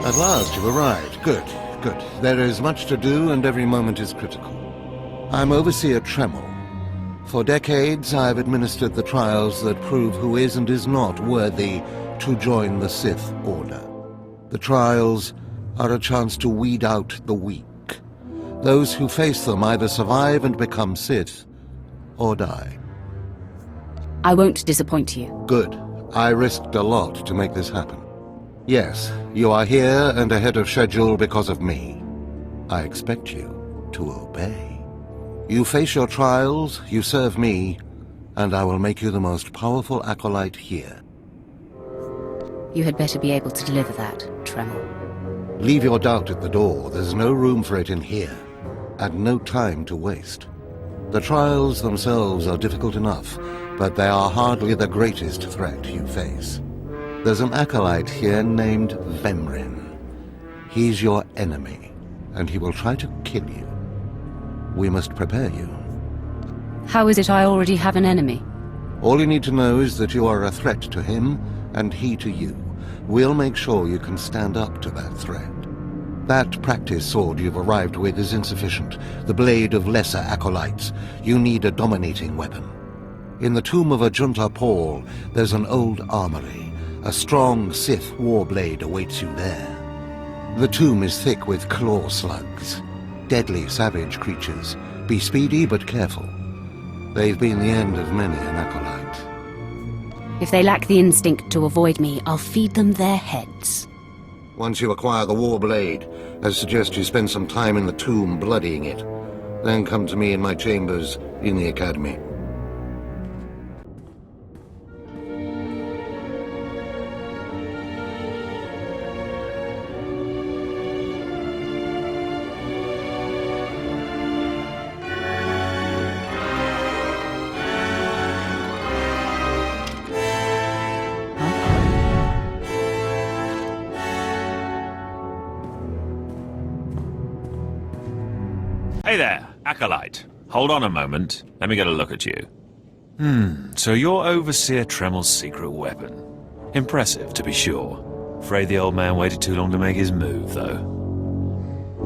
At last you've arrived. Good, good. There is much to do and every moment is critical. I'm Overseer Tremel. For decades I've administered the trials that prove who is and is not worthy to join the Sith Order. The trials are a chance to weed out the weak. Those who face them either survive and become Sith, or die. I won't disappoint you. Good. I risked a lot to make this happen. Yes, you are here and ahead of schedule because of me. I expect you to obey. You face your trials, you serve me, and I will make you the most powerful acolyte here. You had better be able to deliver that, Tremel. Leave your doubt at the door. There's no room for it in here, and no time to waste. The trials themselves are difficult enough, but they are hardly the greatest threat you face. There's an acolyte here named Vemrin. He's your enemy, and he will try to kill you. We must prepare you. How is it I already have an enemy? All you need to know is that you are a threat to him, and he to you. We'll make sure you can stand up to that threat. That practice sword you've arrived with is insufficient. The blade of lesser acolytes. You need a dominating weapon. In the tomb of Ajunta Paul, there's an old armory. A strong Sith warblade awaits you there. The tomb is thick with claw slugs. Deadly savage creatures. Be speedy but careful. They've been the end of many an acolyte. If they lack the instinct to avoid me, I'll feed them their heads. Once you acquire the warblade, I suggest you spend some time in the tomb bloodying it. Then come to me in my chambers in the academy. Hey there, Acolyte. Hold on a moment. Let me get a look at you. So you're Overseer Tremel's secret weapon. Impressive, to be sure. Afraid the old man waited too long to make his move, though.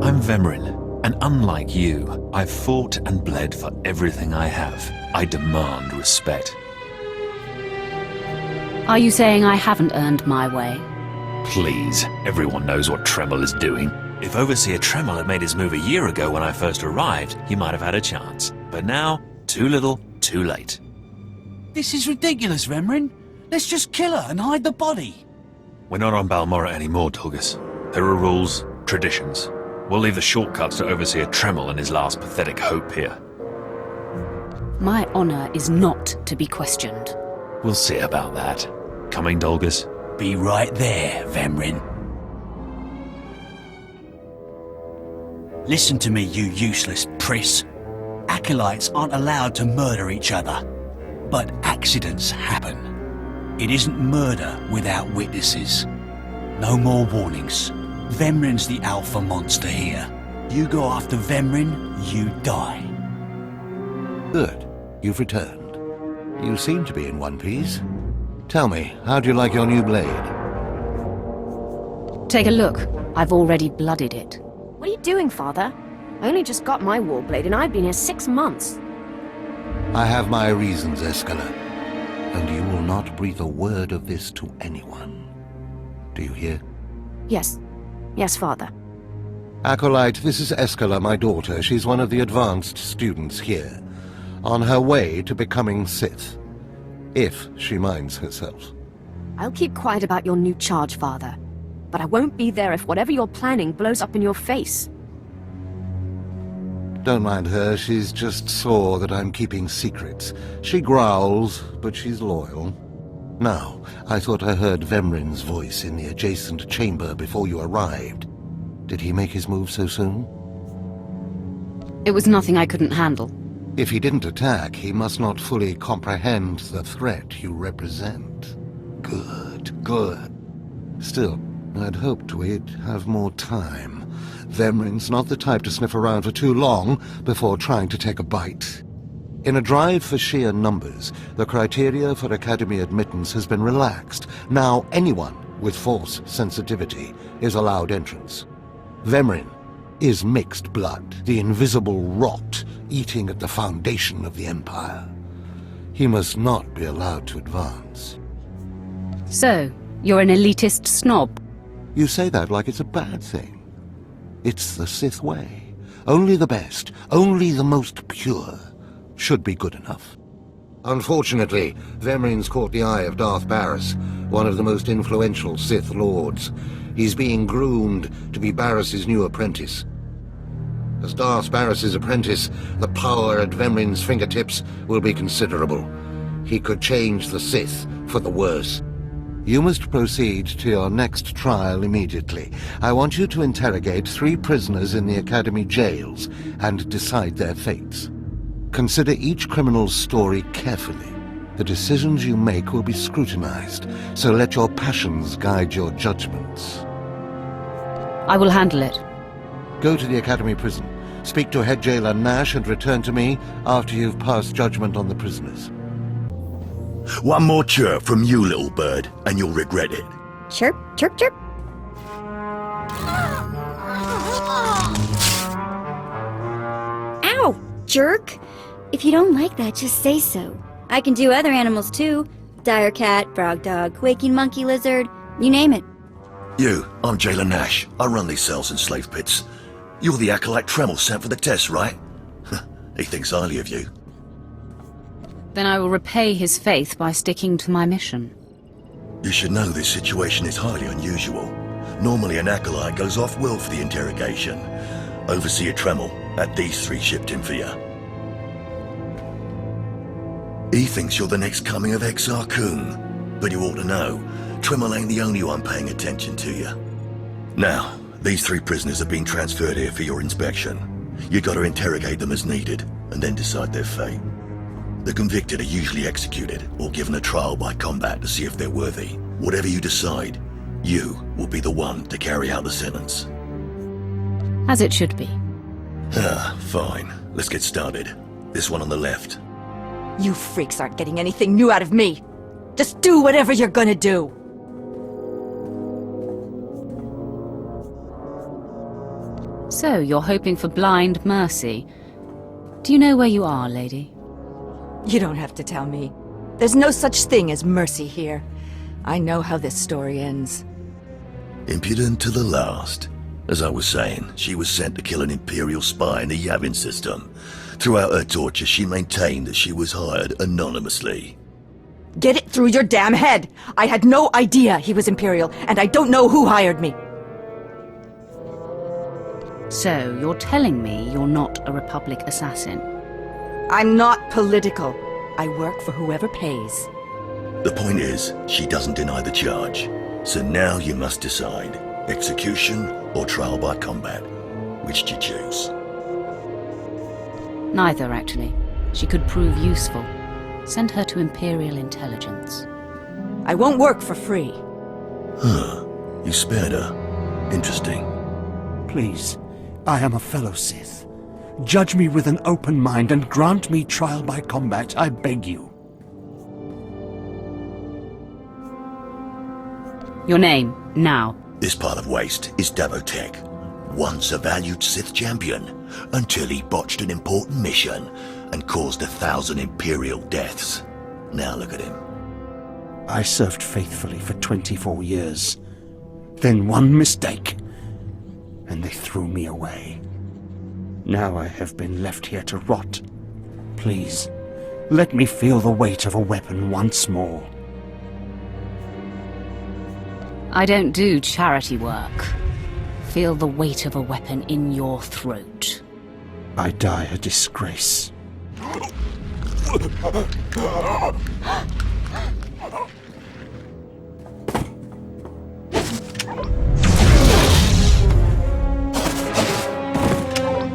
I'm Vemrin, and unlike you, I've fought and bled for everything I have. I demand respect. Are you saying I haven't earned my way? Please, everyone knows what Tremel is doing. If Overseer Tremel had made his move a year ago when I first arrived, he might have had a chance. But now, too little, too late. This is ridiculous, Vemrin. Let's just kill her and hide the body. We're not on Balmorra anymore, Tulgus. There are rules, traditions. We'll leave the shortcuts to Overseer Tremel and his last pathetic hope here. My honor is not to be questioned. We'll see about that. Coming, Dolgus? Be right there, Vemrin. Listen to me, you useless priss. Acolytes aren't allowed to murder each other. But accidents happen. It isn't murder without witnesses. No more warnings. Vemrin's the alpha monster here. You go after Vemrin, you die. Good. You've returned. You seem to be in one piece. Tell me, how'd you like your new blade? Take a look. I've already blooded it. What are you doing, Father? I only just got my warblade and I've been here 6 months. I have my reasons, Escala. And you will not breathe a word of this to anyone. Do you hear? Yes. Yes, Father. Acolyte, this is Escala, my daughter. She's one of the advanced students here. On her way to becoming Sith. If she minds herself. I'll keep quiet about your new charge, Father. But I won't be there if whatever you're planning blows up in your face. Don't mind her, she's just sore that I'm keeping secrets. She growls, but she's loyal. Now, I thought I heard Vemrin's voice in the adjacent chamber before you arrived. Did he make his move so soon? It was nothing I couldn't handle. If he didn't attack, he must not fully comprehend the threat you represent. Good, good. Still, I'd hoped we'd have more time. Vemrin's not the type to sniff around for too long before trying to take a bite. In a drive for sheer numbers, the criteria for Academy admittance has been relaxed. Now anyone with force sensitivity is allowed entrance. Vemrin is mixed blood, the invisible rot eating at the foundation of the Empire. He must not be allowed to advance. So, you're an elitist snob? You say that like it's a bad thing. It's the Sith way. Only the best, only the most pure, should be good enough. Unfortunately, Vemrin's caught the eye of Darth Barris, one of the most influential Sith Lords. He's being groomed to be Barris's new apprentice. As Darth Barris's apprentice, the power at Vemrin's fingertips will be considerable. He could change the Sith for the worse. You must proceed to your next trial immediately. I want you to interrogate 3 prisoners in the Academy jails and decide their fates. Consider each criminal's story carefully. The decisions you make will be scrutinized, so let your passions guide your judgments. I will handle it. Go to the Academy prison. Speak to head jailer Nash and return to me after you've passed judgment on the prisoners. One more chirp from you, little bird, and you'll regret it. Chirp, chirp, chirp. Ow, jerk! If you don't like that, just say so. I can do other animals too. Dire cat, frog dog, quaking monkey lizard, you name it. You, I'm Jailer Nash. I run these cells and slave pits. You're the acolyte Tremel sent for the test, right? He thinks highly of you. Then I will repay his faith by sticking to my mission. You should know this situation is highly unusual. Normally an acolyte goes off-world for the interrogation. Overseer Tremel had these 3 shipped in for you. He thinks you're the next coming of Exar Kun, but you ought to know, Tremel ain't the only one paying attention to you. Now, these 3 prisoners have been transferred here for your inspection. You gotta interrogate them as needed, and then decide their fate. The convicted are usually executed, or given a trial by combat to see if they're worthy. Whatever you decide, you will be the one to carry out the sentence. As it should be. Fine. Let's get started. This one on the left. You freaks aren't getting anything new out of me. Just do whatever you're gonna do. So, you're hoping for blind mercy. Do you know where you are, lady? You don't have to tell me. There's no such thing as mercy here. I know how this story ends. Impudent to the last. As I was saying, she was sent to kill an Imperial spy in the Yavin system. Throughout her torture, she maintained that she was hired anonymously. Get it through your damn head! I had no idea he was Imperial, and I don't know who hired me. So, you're telling me you're not a Republic assassin? I'm not political. I work for whoever pays. The point is, she doesn't deny the charge. So now you must decide, execution or trial by combat. Which do you choose? Neither, actually. She could prove useful. Send her to Imperial intelligence. I won't work for free. You spared her. Interesting. Please, I am a fellow Sith. Judge me with an open mind and grant me trial by combat, I beg you. Your name, now. This pile of waste is Davotech, once a valued Sith champion, until he botched an important mission and caused 1,000 Imperial deaths. Now look at him. I served faithfully for 24 years. Then one mistake, and they threw me away. Now I have been left here to rot. Please, let me feel the weight of a weapon once more. I don't do charity work. Feel the weight of a weapon in your throat. I die a disgrace.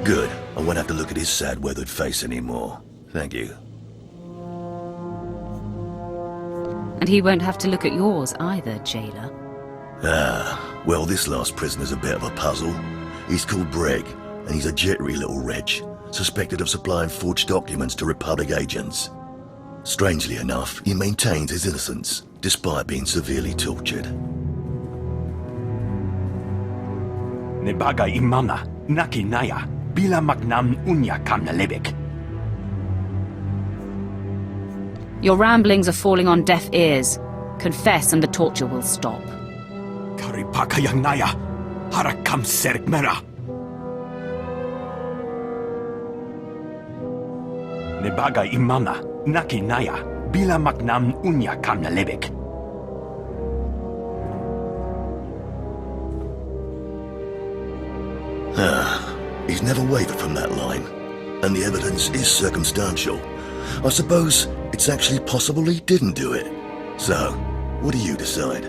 Good. I won't have to look at his sad, weathered face anymore. Thank you. And he won't have to look at yours either, jailer. Well, this last prisoner's a bit of a puzzle. He's called Breg, and he's a jittery little wretch, suspected of supplying forged documents to Republic agents. Strangely enough, he maintains his innocence, despite being severely tortured. Nebaga imana, naki naya, bila maknam unya kam nalebek. Your ramblings are falling on deaf ears. Confess and the torture will stop. Karipaka yang naya, harakam serik mera. Nebaga imana, naki naya, bila maknam unya kam nalebek. He's never wavered from that line, and the evidence is circumstantial. I suppose it's actually possible he didn't do it. So, what do you decide?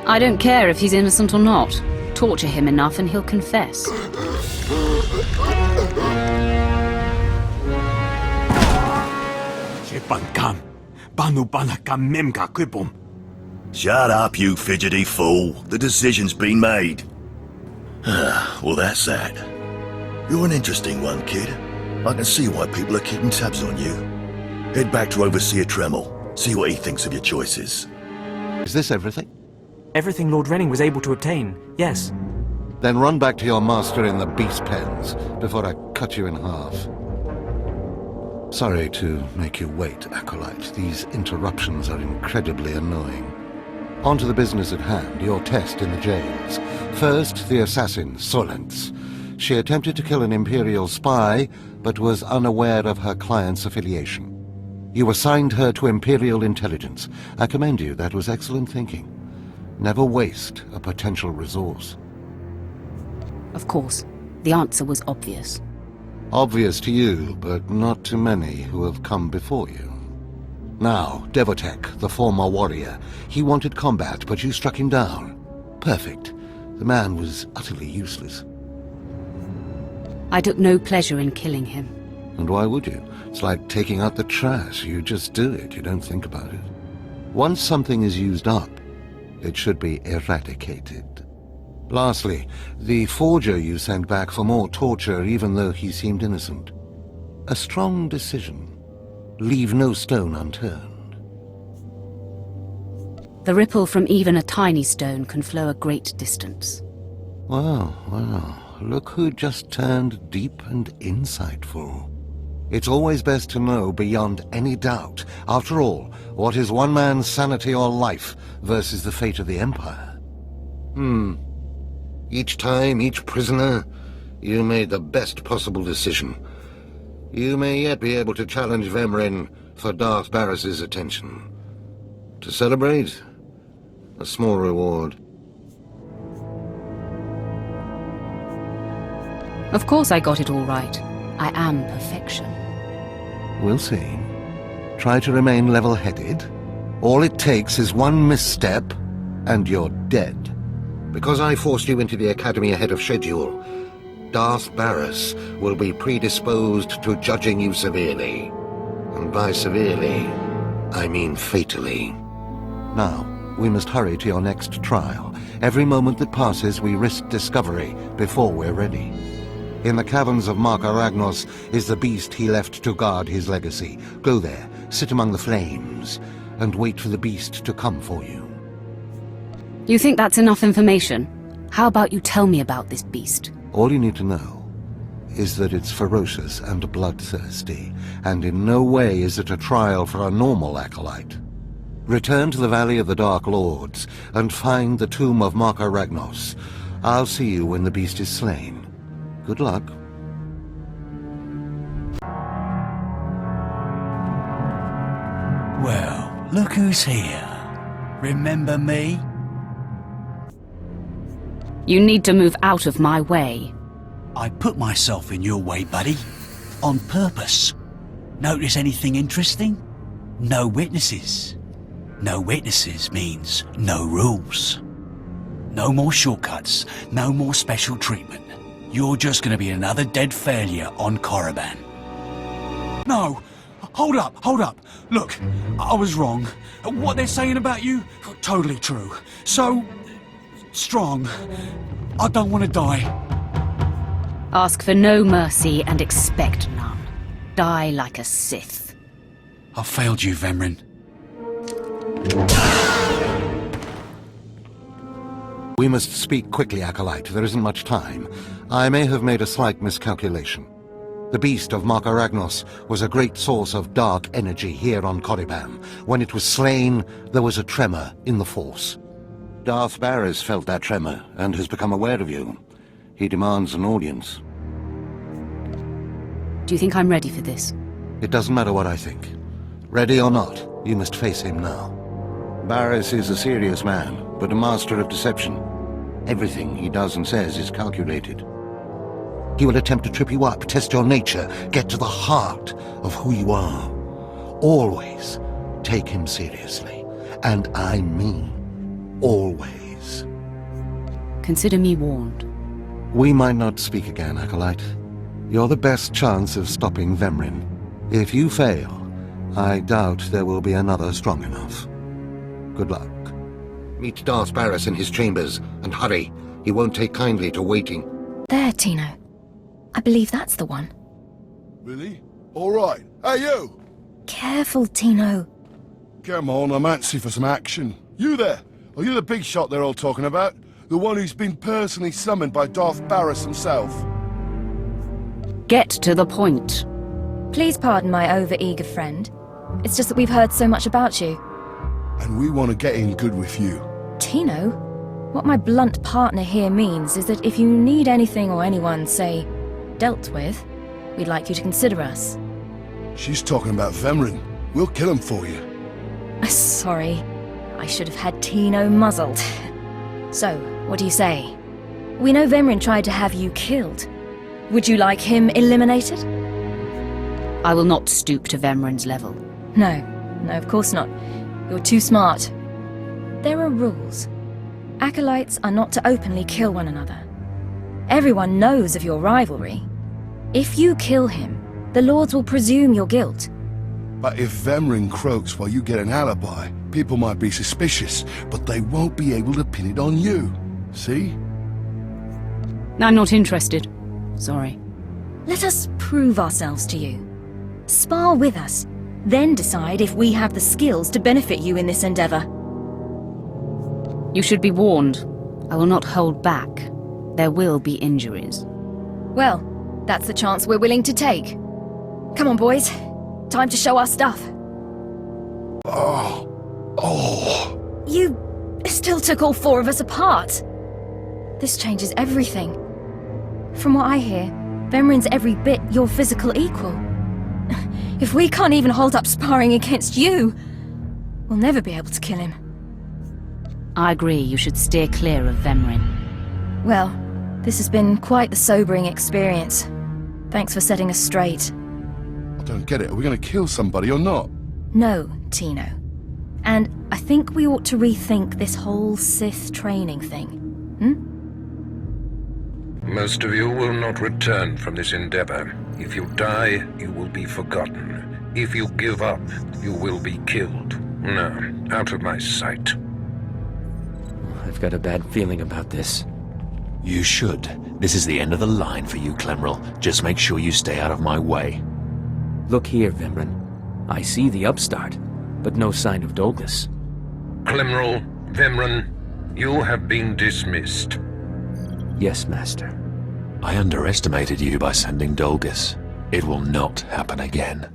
I don't care if he's innocent or not. Torture him enough and he'll confess. Shut up, you fidgety fool. The decision's been made. Well, that's that. You're an interesting one, kid. I can see why people are keeping tabs on you. Head back to Overseer Tremel. See what he thinks of your choices. Is this everything? Everything Lord Renning was able to obtain, yes. Then run back to your master in the beast pens before I cut you in half. Sorry to make you wait, Acolyte. These interruptions are incredibly annoying. On to the business at hand, your test in the jails. First, the assassin, Solentz. She attempted to kill an Imperial spy, but was unaware of her client's affiliation. You assigned her to Imperial intelligence. I commend you, that was excellent thinking. Never waste a potential resource. Of course, the answer was obvious. Obvious to you, but not to many who have come before you. Now, Devotek, the former warrior. He wanted combat, but you struck him down. Perfect. The man was utterly useless. I took no pleasure in killing him. And why would you? It's like taking out the trash. You just do it. You don't think about it. Once something is used up, it should be eradicated. Lastly, the forger you sent back for more torture even though he seemed innocent. A strong decision. Leave no stone unturned. The ripple from even a tiny stone can flow a great distance. Wow, wow. Look who just turned deep and insightful. It's always best to know beyond any doubt. After all, what is one man's sanity or life versus the fate of the Empire? Each time, each prisoner, you made the best possible decision. You may yet be able to challenge Vemrin for Darth Barris's attention. To celebrate, a small reward. Of course I got it all right. I am perfection. We'll see. Try to remain level-headed. All it takes is one misstep, and you're dead. Because I forced you into the Academy ahead of schedule, Darth Barris will be predisposed to judging you severely. And by severely, I mean fatally. Now, we must hurry to your next trial. Every moment that passes, we risk discovery before we're ready. In the caverns of Mark Aragnos is the beast he left to guard his legacy. Go there, sit among the flames, and wait for the beast to come for you. You think that's enough information? How about you tell me about this beast? All you need to know is that it's ferocious and bloodthirsty, and in no way is it a trial for a normal acolyte. Return to the Valley of the Dark Lords, and find the tomb of Mark Aragnos. I'll see you when the beast is slain. Good luck. Well, look who's here. Remember me? You need to move out of my way. I put myself in your way, buddy. On purpose. Notice anything interesting? No witnesses. No witnesses means no rules. No more shortcuts, no more special treatment. You're just gonna be another dead failure on Korriban. No! Hold up! Look, I was wrong. What they're saying about you, totally true. So, strong. I don't want to die. Ask for no mercy and expect none. Die like a Sith. I failed you, Vemrin. We must speak quickly, Acolyte. There isn't much time. I may have made a slight miscalculation. The beast of Markaragnos was a great source of dark energy here on Korriban. When it was slain, there was a tremor in the Force. Darth Barris felt that tremor and has become aware of you. He demands an audience. Do you think I'm ready for this? It doesn't matter what I think. Ready or not, you must face him now. Barris is a serious man, but a master of deception. Everything he does and says is calculated. He will attempt to trip you up, test your nature, get to the heart of who you are. Always take him seriously. And I mean always. Consider me warned. We might not speak again, Acolyte. You're the best chance of stopping Vemrin. If you fail, I doubt there will be another strong enough. Good luck. Meet Darth Barris in his chambers, and hurry. He won't take kindly to waiting. There, Tino. I believe that's the one. Really? All right. Hey, you! Careful, Tino. Come on, I'm antsy for some action. You there? Are you the big shot they're all talking about? The one who's been personally summoned by Darth Barris himself? Get to the point. Please pardon my over-eager friend. It's just that we've heard so much about you. And we want to get in good with you. Tino? What my blunt partner here means is that if you need anything or anyone, say, dealt with, we'd like you to consider us. She's talking about Vemrin. We'll kill him for you. Sorry. I should have had Tino muzzled. So, what do you say? We know Vemrin tried to have you killed. Would you like him eliminated? I will not stoop to Vemrin's level. No, of course not. You're too smart. There are rules. Acolytes are not to openly kill one another. Everyone knows of your rivalry. If you kill him, the Lords will presume your guilt. But if Vemrin croaks while you get an alibi, people might be suspicious, but they won't be able to pin it on you. See? I'm not interested. Sorry. Let us prove ourselves to you. Spar with us, then decide if we have the skills to benefit you in this endeavor. You should be warned. I will not hold back. There will be injuries. Well, that's the chance we're willing to take. Come on, boys. Time to show our stuff. Oh. You still took all four of us apart. This changes everything. From what I hear, Vemrin's every bit your physical equal. If we can't even hold up sparring against you, we'll never be able to kill him. I agree, you should steer clear of Vemrin. Well, this has been quite the sobering experience. Thanks for setting us straight. I don't get it. Are we going to kill somebody or not? No, Tino. And I think we ought to rethink this whole Sith training thing. Most of you will not return from this endeavor. If you die, you will be forgotten. If you give up, you will be killed. No, out of my sight. I've got a bad feeling about this. You should. This is the end of the line for you, Clemrel. Just make sure you stay out of my way. Look here, Vemrin. I see the upstart, but no sign of Dolgus. Clemrel, Vemrin, you have been dismissed. Yes, Master. I underestimated you by sending Dolgus. It will not happen again.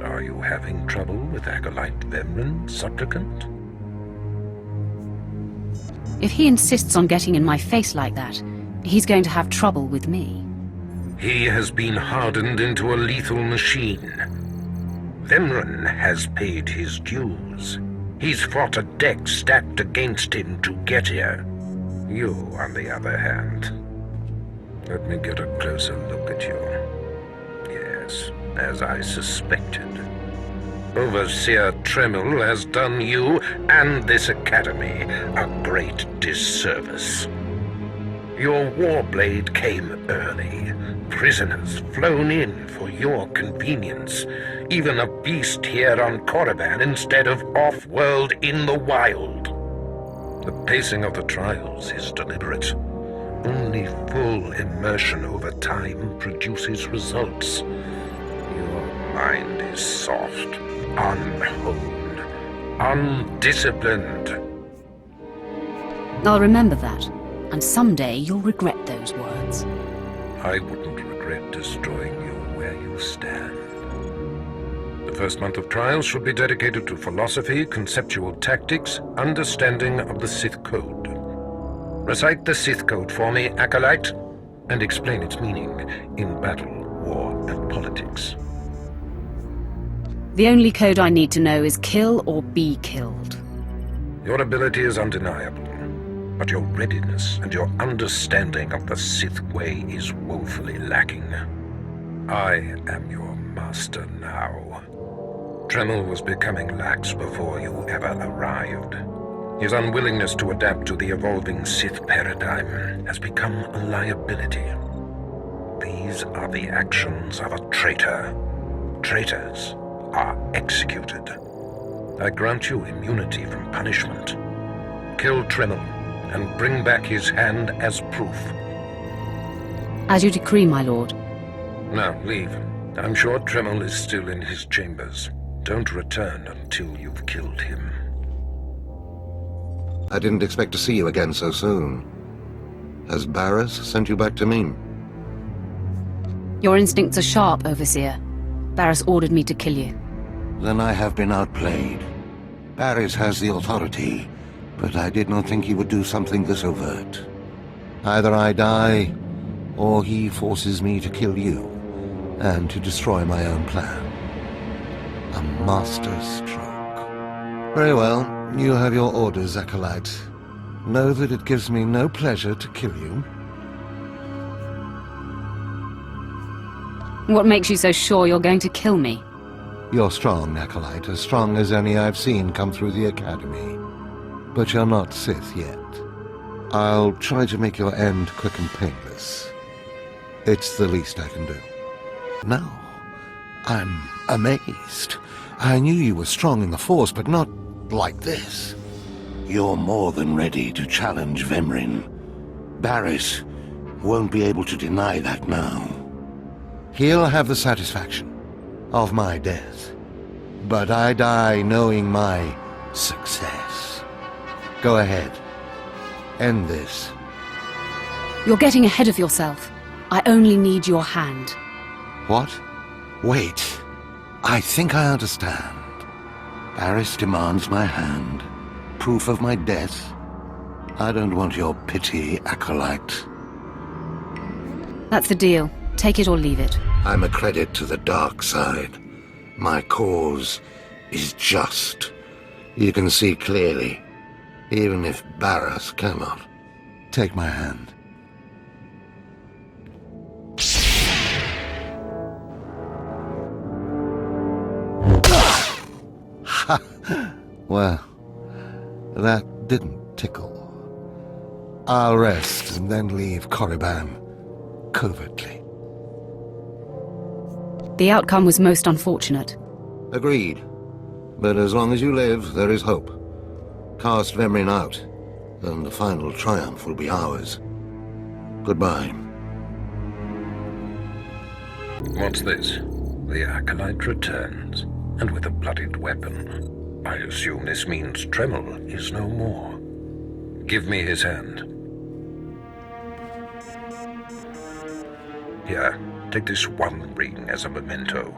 Are you having trouble with Acolyte Vemrin, supplicant? If he insists on getting in my face like that, he's going to have trouble with me. He has been hardened into a lethal machine. Vemrin has paid his dues. He's fought a deck stacked against him to get here. You, on the other hand, let me get a closer look at you. Yes, as I suspected. Overseer Tremel has done you and this academy a great disservice. Your warblade came early. Prisoners flown in for your convenience. Even a beast here on Korriban instead of off-world in the wild. The pacing of the trials is deliberate. Only full immersion over time produces results. Your mind is soft, unhoned, undisciplined. I'll remember that, and someday you'll regret those words. I wouldn't regret destroying you where you stand. The first month of trials should be dedicated to philosophy, conceptual tactics, understanding of the Sith Code. Recite the Sith Code for me, Acolyte, and explain its meaning in battle, war, and politics. The only code I need to know is kill or be killed. Your ability is undeniable, but your readiness and your understanding of the Sith way is woefully lacking. I am your master now. Tremel was becoming lax before you ever arrived. His unwillingness to adapt to the evolving Sith paradigm has become a liability. These are the actions of a traitor. Traitors are executed. I grant you immunity from punishment. Kill Tremel and bring back his hand as proof. As you decree, my lord. Now, leave. I'm sure Tremel is still in his chambers. Don't return until you've killed him. I didn't expect to see you again so soon. Has Barris sent you back to me? Your instincts are sharp, Overseer. Barris ordered me to kill you. Then I have been outplayed. Barris has the authority, but I did not think he would do something this overt. Either I die, or he forces me to kill you, and to destroy my own plan. A master stroke. Very well, you have your orders, Acolyte. Know that it gives me no pleasure to kill you. What makes you so sure you're going to kill me? You're strong, Acolyte, as strong as any I've seen come through the Academy. But you're not Sith yet. I'll try to make your end quick and painless. It's the least I can do. Now, I'm amazed. I knew you were strong in the Force, but not like this. You're more than ready to challenge Vemrin. Barris won't be able to deny that now. He'll have the satisfaction of my death, but I die knowing my success. Go ahead. End this. You're getting ahead of yourself. I only need your hand. What? Wait. I think I understand. Barris demands my hand. Proof of my death. I don't want your pity, Acolyte. That's the deal. Take it or leave it. I'm a credit to the dark side. My cause is just. You can see clearly, even if Barris cannot. Take my hand. Well, that didn't tickle. I'll rest and then leave Korriban covertly. The outcome was most unfortunate. Agreed. But as long as you live, there is hope. Cast Vemrin out, and the final triumph will be ours. Goodbye. What's this? The Acolyte returns, and with a bloodied weapon. I assume this means Tremel is no more. Give me his hand. Here, take this one ring as a memento.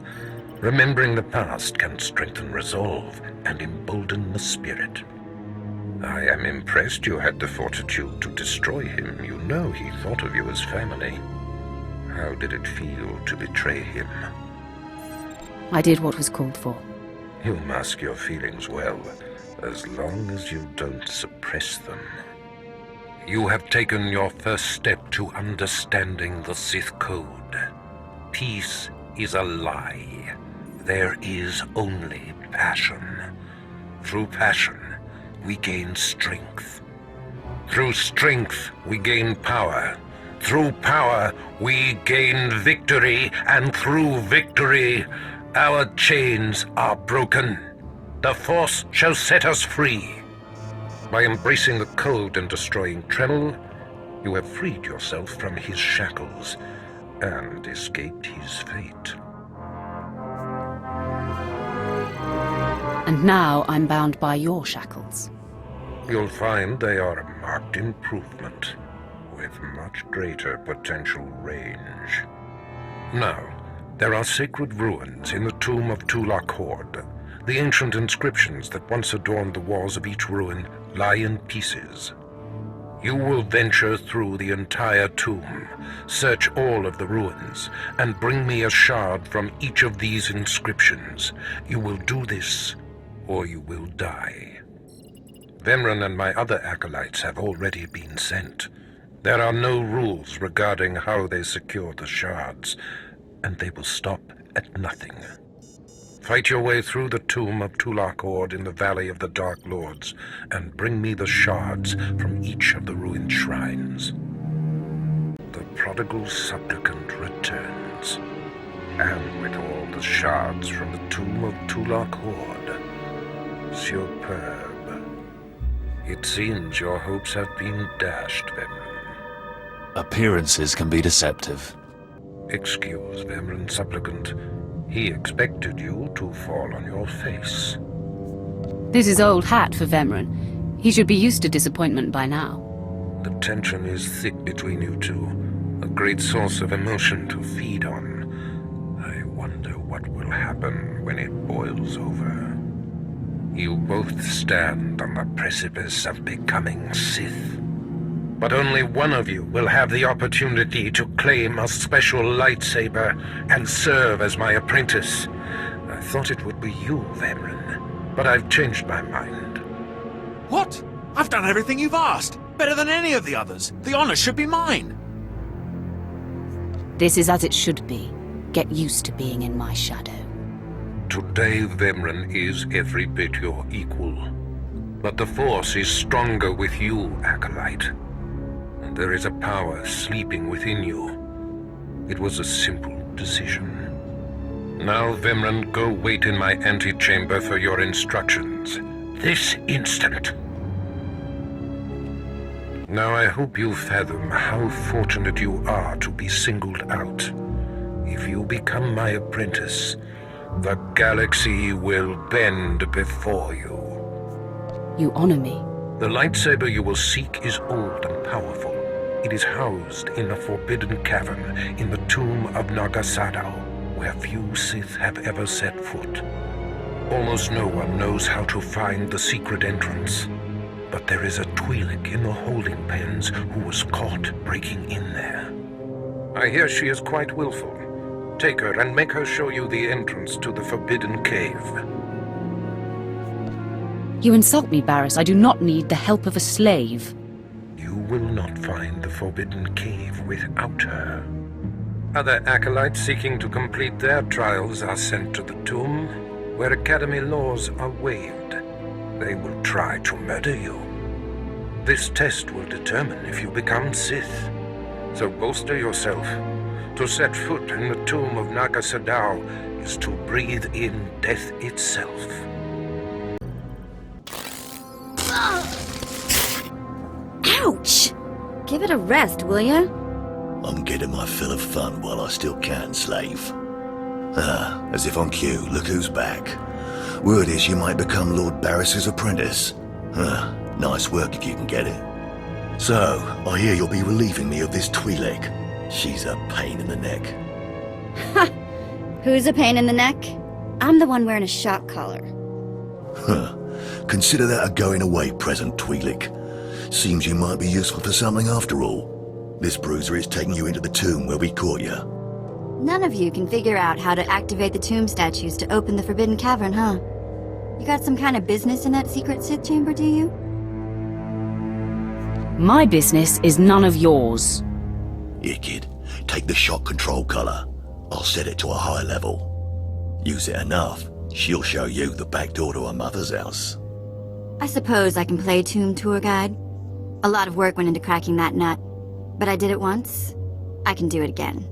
Remembering the past can strengthen resolve and embolden the spirit. I am impressed you had the fortitude to destroy him. You know he thought of you as family. How did it feel to betray him? I did what was called for. You mask your feelings well, as long as you don't suppress them. You have taken your first step to understanding the Sith Code. Peace is a lie. There is only passion. Through passion, we gain strength. Through strength, we gain power. Through power, we gain victory, and through victory, our chains are broken. The Force shall set us free. By embracing the Code and destroying Tremel, you have freed yourself from his shackles and escaped his fate. And now I'm bound by your shackles. You'll find they are a marked improvement, with much greater potential range. Now, there are sacred ruins in the tomb of Tulak Horde. The ancient inscriptions that once adorned the walls of each ruin lie in pieces. You will venture through the entire tomb, search all of the ruins, and bring me a shard from each of these inscriptions. You will do this, or you will die. Vemren and my other acolytes have already been sent. There are no rules regarding how they secure the shards, and they will stop at nothing. Fight your way through the tomb of Tulak Horde in the Valley of the Dark Lords, and bring me the shards from each of the ruined shrines. The prodigal supplicant returns, and with all the shards from the tomb of Tulak Horde. Superb. It seems your hopes have been dashed, Vemren. Appearances can be deceptive. Excuse Vemren, supplicant. He expected you to fall on your face. This is old hat for Vemren. He should be used to disappointment by now. The tension is thick between you two, a great source of emotion to feed on. I wonder what will happen when it boils over. You both stand on the precipice of becoming Sith. But only one of you will have the opportunity to claim a special lightsaber and serve as my apprentice. I thought it would be you, Vemren, but I've changed my mind. What? I've done everything you've asked. Better than any of the others. The honor should be mine. This is as it should be. Get used to being in my shadow. Today, Vemren is every bit your equal. But the Force is stronger with you, Acolyte. And there is a power sleeping within you. It was a simple decision. Now, Vemren, go wait in my antechamber for your instructions. This instant. Now I hope you fathom how fortunate you are to be singled out. If you become my apprentice, the galaxy will bend before you. You honor me. The lightsaber you will seek is old and powerful. It is housed in a forbidden cavern in the tomb of Nagasadao, where few Sith have ever set foot. Almost no one knows how to find the secret entrance. But there is a Twi'lek in the holding pens who was caught breaking in there. I hear she is quite willful. Take her and make her show you the entrance to the Forbidden Cave. You insult me, Barriss. I do not need the help of a slave. You will not find the Forbidden Cave without her. Other acolytes seeking to complete their trials are sent to the tomb, where Academy laws are waived. They will try to murder you. This test will determine if you become Sith. So bolster yourself. To set foot in the tomb of Nagasadao is to breathe in death itself. Ouch! Give it a rest, will ya? I'm getting my fill of fun while I still can, slave. As if on cue, look who's back. Word is you might become Lord Barriss's apprentice. Nice work if you can get it. So, I hear you'll be relieving me of this Twi'lek. She's a pain in the neck. Ha! Who's a pain in the neck? I'm the one wearing a shock collar. Consider that a going-away present, Twi'lek. Seems you might be useful for something after all. This bruiser is taking you into the tomb where we caught you. None of you can figure out how to activate the tomb statues to open the Forbidden Cavern, huh? You got some kind of business in that secret Sith chamber, do you? My business is none of yours. Here, kid. Take the shock control collar. I'll set it to a high level. Use it enough, she'll show you the back door to her mother's house. I suppose I can play tomb tour guide. A lot of work went into cracking that nut. But I did it once. I can do it again.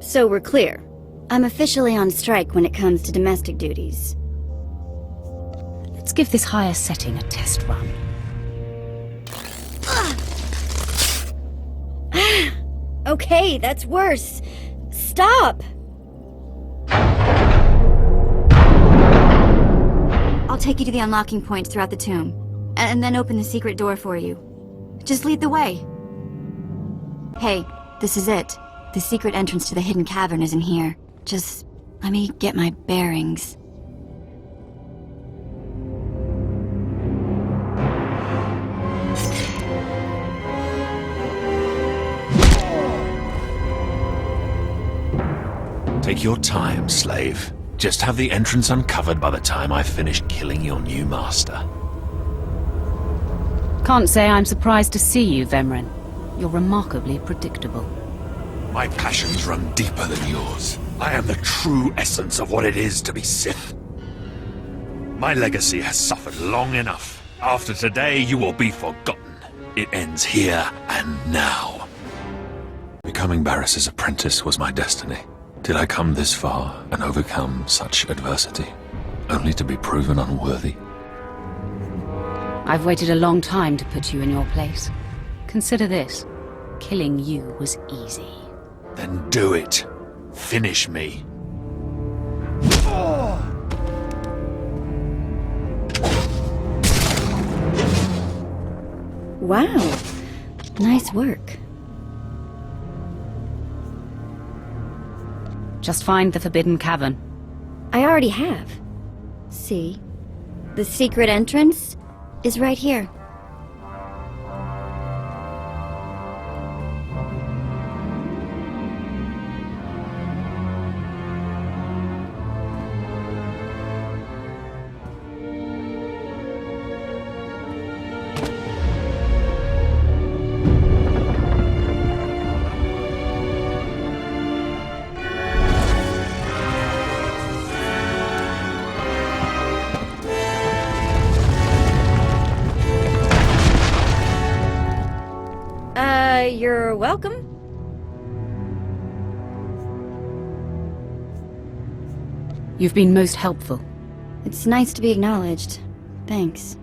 So we're clear. I'm officially on strike when it comes to domestic duties. Let's give this higher setting a test run. Okay, that's worse. Stop! I'll take you to the unlocking points throughout the tomb, and then open the secret door for you. Just lead the way. Hey, this is it. The secret entrance to the hidden cavern is in here. Just let me get my bearings. Take your time, slave. Just have the entrance uncovered by the time I finish killing your new master. Can't say I'm surprised to see you, Vemrin. You're remarkably predictable. My passions run deeper than yours. I am the true essence of what it is to be Sith. My legacy has suffered long enough. After today, you will be forgotten. It ends here and now. Becoming Barris's apprentice was my destiny. Did I come this far and overcome such adversity, only to be proven unworthy? I've waited a long time to put you in your place. Consider this. Killing you was easy. Then do it. Finish me. Wow. Nice work. Just find the Forbidden Cavern. I already have. See? The secret entrance is right here. You're welcome. You've been most helpful. It's nice to be acknowledged. Thanks.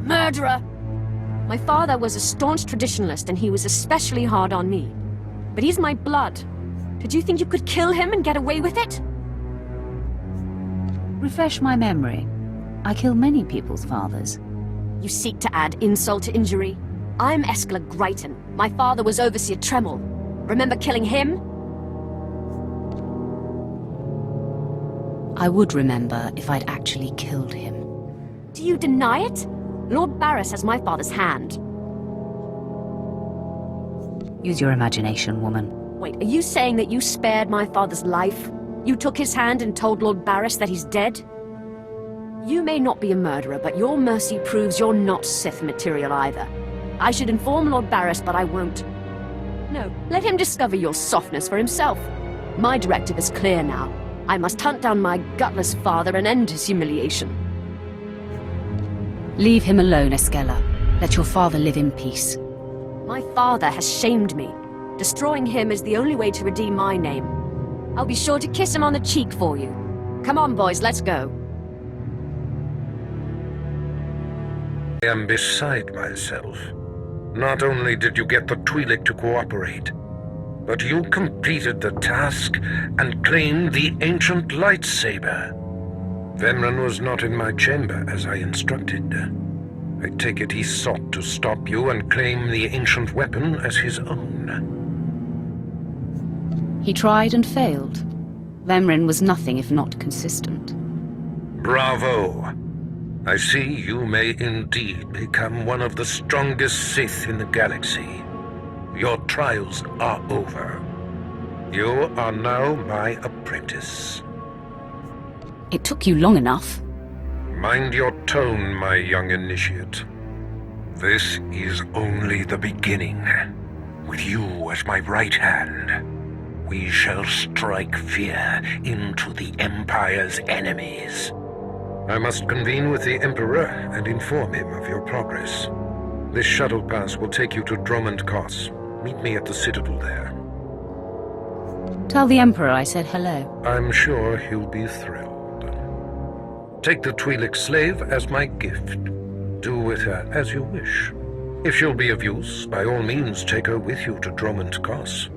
Murderer! My father was a staunch traditionalist and he was especially hard on me. But he's my blood. Did you think you could kill him and get away with it? Refresh my memory. I kill many people's fathers. You seek to add insult to injury? I'm Eskla Greiton. My father was Overseer Tremel. Remember killing him? I would remember if I'd actually killed him. Do you deny it? Lord Barris has my father's hand. Use your imagination, woman. Wait, are you saying that you spared my father's life? You took his hand and told Lord Barris that he's dead? You may not be a murderer, but your mercy proves you're not Sith material either. I should inform Lord Barris, but I won't. No, let him discover your softness for himself. My directive is clear now. I must hunt down my gutless father and end his humiliation. Leave him alone, Eskella. Let your father live in peace. My father has shamed me. Destroying him is the only way to redeem my name. I'll be sure to kiss him on the cheek for you. Come on, boys, let's go. I am beside myself. Not only did you get the Twi'lek to cooperate, but you completed the task and claimed the ancient lightsaber. Vemran was not in my chamber as I instructed. I take it he sought to stop you and claim the ancient weapon as his own. He tried and failed. Vemrin was nothing if not consistent. Bravo! I see you may indeed become one of the strongest Sith in the galaxy. Your trials are over. You are now my apprentice. It took you long enough. Mind your tone, my young initiate. This is only the beginning. With you as my right hand, we shall strike fear into the Empire's enemies. I must convene with the Emperor and inform him of your progress. This shuttle pass will take you to Dromund Kos. Meet me at the Citadel there. Tell the Emperor I said hello. I'm sure he'll be thrilled. Take the Twi'lek slave as my gift. Do with her as you wish. If she'll be of use, by all means take her with you to Dromund Kos.